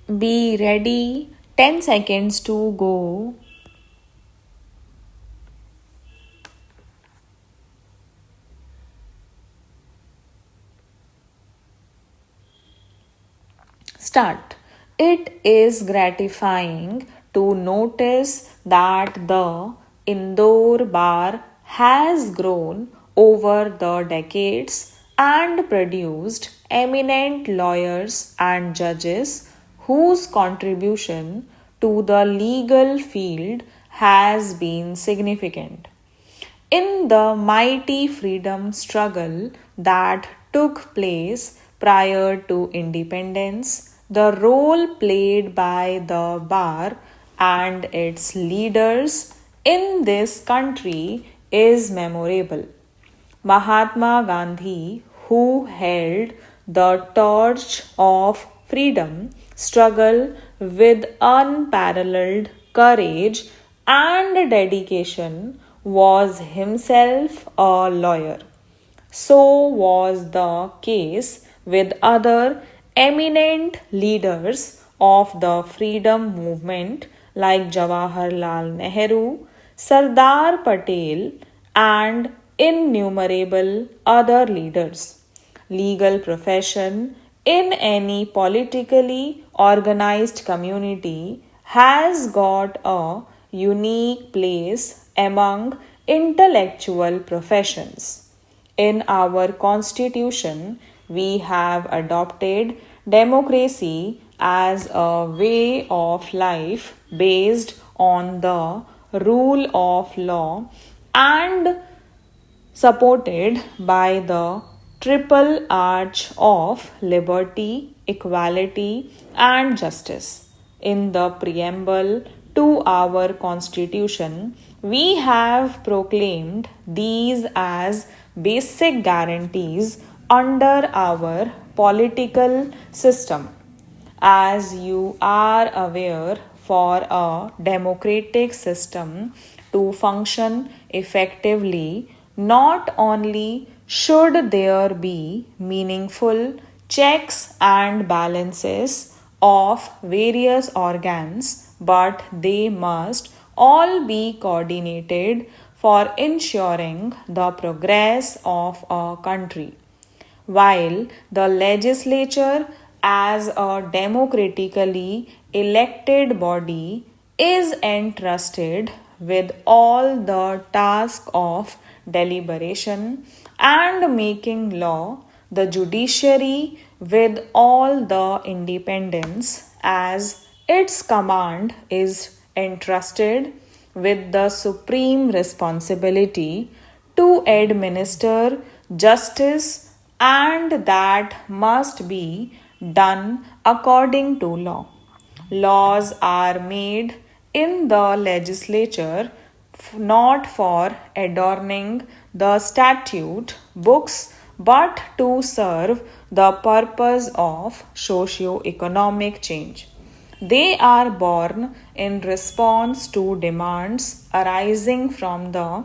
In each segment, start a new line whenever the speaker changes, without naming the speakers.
Be ready. 10 seconds to go. Start. It is gratifying to notice that the Indore bar has grown over the decades and produced eminent lawyers and judges whose contribution to the legal field has been significant. In the mighty freedom struggle that took place prior to independence, the role played by the bar and its leaders in this country is memorable. Mahatma Gandhi, who held the torch of freedom struggle with unparalleled courage and dedication, was himself a lawyer. So was the case with other eminent leaders of the freedom movement like Jawaharlal Nehru, Sardar Patel, and innumerable other leaders. Legal profession in any politically organized community has got a unique place among intellectual professions. In our constitution, we have adopted democracy as a way of life based on the rule of law and supported by the triple arch of liberty, equality, and justice. In the preamble to our Constitution, we have proclaimed these as basic guarantees under our political system. As you are aware, for a democratic system to function effectively, not only should there be meaningful checks and balances of various organs, but they must all be coordinated for ensuring the progress of a country. While the legislature, as a democratically elected body, is entrusted with all the task of deliberation and making law, the judiciary, with all the independence as its command, is entrusted with the supreme responsibility to administer justice, and that must be done according to law. Laws are made in the legislature not for adorning the statute books but to serve the purpose of socio-economic change. They are born in response to demands arising from the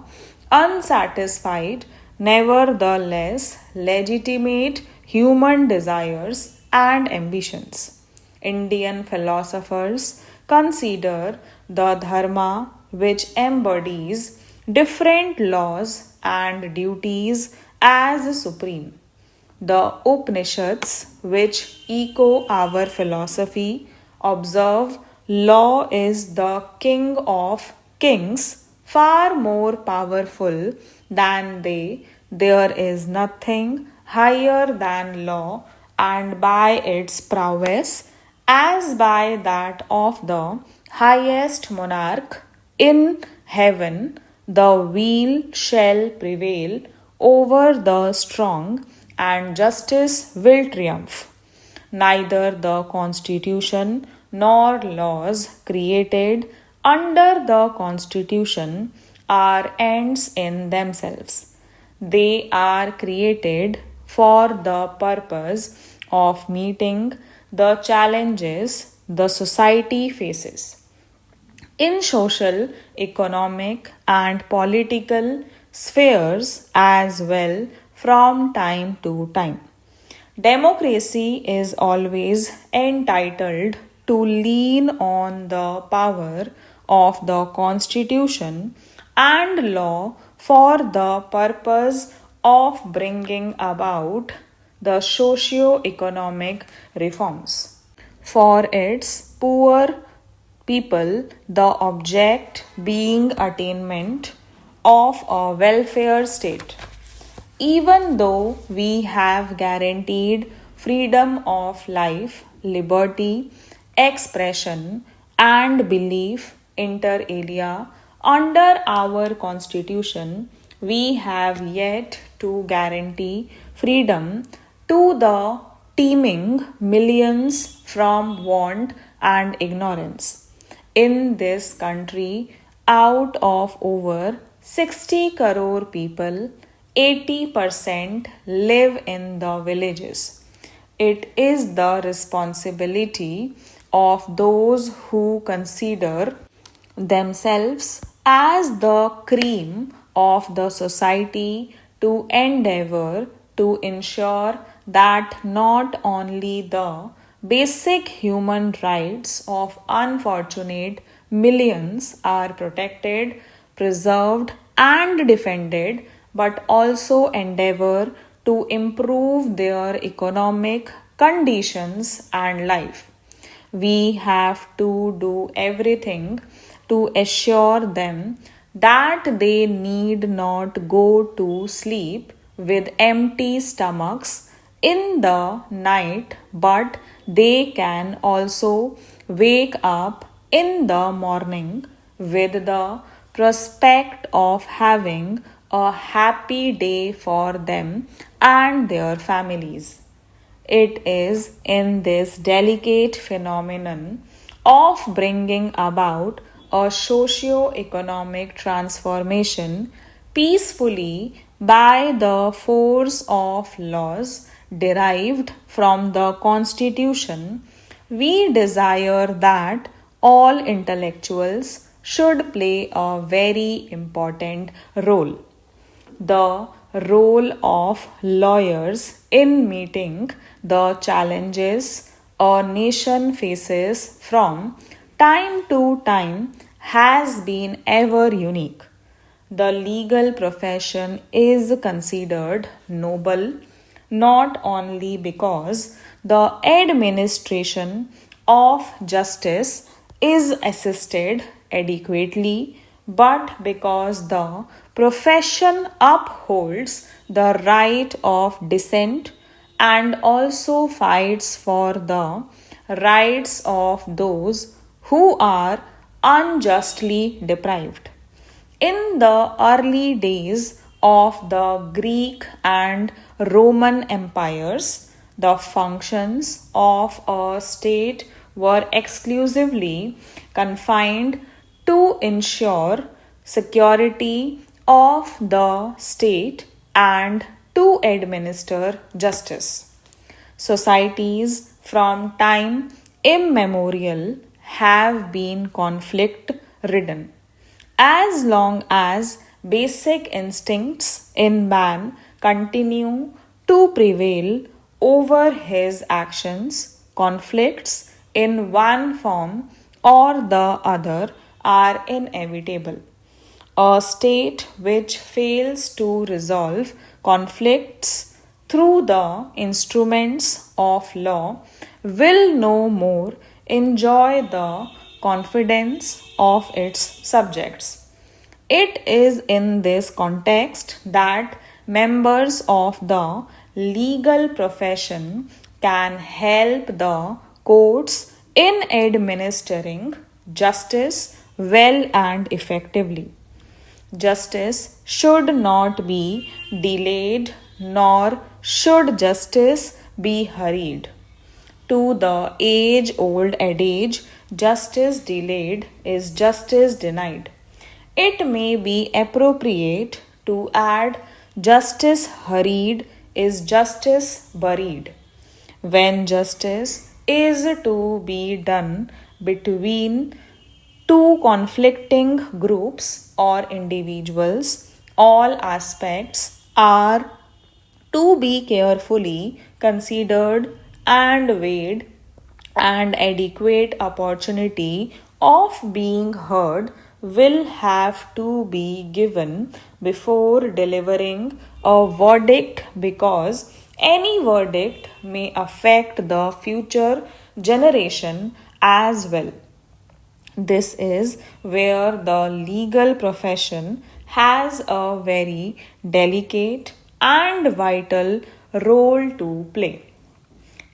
unsatisfied, nevertheless legitimate human desires and ambitions. Indian philosophers consider the Dharma, which embodies different laws and duties, as supreme. The Upanishads, which echo our philosophy, observe law is the king of kings, far more powerful than they. There is nothing higher than law, and by its prowess, as by that of the highest monarch in heaven, the weal shall prevail over the strong, and justice will triumph. Neither the Constitution nor laws created under the Constitution are ends in themselves. They are created for the purpose of meeting the challenges the society faces in social, economic, and political spheres as well from time to time. Democracy is always entitled to lean on the power of the Constitution and law for the purpose of bringing about the socio-economic reforms. For its poor people, the object being attainment of a welfare state. Even though we have guaranteed freedom of life, liberty, expression, and belief inter alia under our constitution, we have yet to guarantee freedom to the teeming millions from want and ignorance. In this country, out of over 60 crore people, 80% live in the villages. It is the responsibility of those who consider themselves as the cream of the society to endeavor to ensure that not only the basic human rights of unfortunate millions are protected, preserved, and defended, but also endeavor to improve their economic conditions and life. We have to do everything to assure them that they need not go to sleep with empty stomachs in the night, but they can also wake up in the morning with the prospect of having a happy day for them and their families. It is in this delicate phenomenon of bringing about a socio-economic transformation peacefully by the force of laws derived from the Constitution, we desire that all intellectuals should play a very important role. The role of lawyers in meeting the challenges a nation faces from time to time has been ever unique. The legal profession is considered noble not only because the administration of justice is assisted adequately, but because the profession upholds the right of dissent and also fights for the rights of those who are unjustly deprived. In the early days of the Greek and Roman empires, the functions of a state were exclusively confined to ensure security of the state and to administer justice. Societies from time immemorial have been conflict ridden. As long as basic instincts in man continue to prevail over his actions, conflicts in one form or the other are inevitable. A state which fails to resolve conflicts through the instruments of law will no more enjoy the confidence of its subjects. It is in this context that members of the legal profession can help the courts in administering justice well and effectively. Justice should not be delayed, nor should justice be hurried. To the age old adage, justice delayed is justice denied. It may be appropriate to add justice hurried is justice buried. When justice is to be done between two conflicting groups or individuals, all aspects are to be carefully considered and weighed and adequate opportunity of being heard will have to be given before delivering a verdict, because any verdict may affect the future generation as well. This is where the legal profession has a very delicate and vital role to play.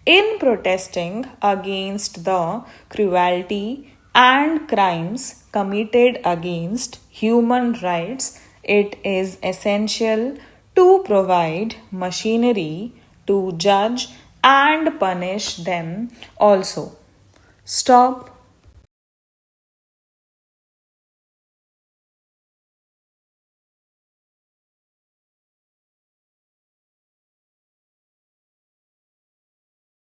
In protesting against the cruelty and crimes committed against human rights, it is essential to provide machinery to judge and punish them also. Stop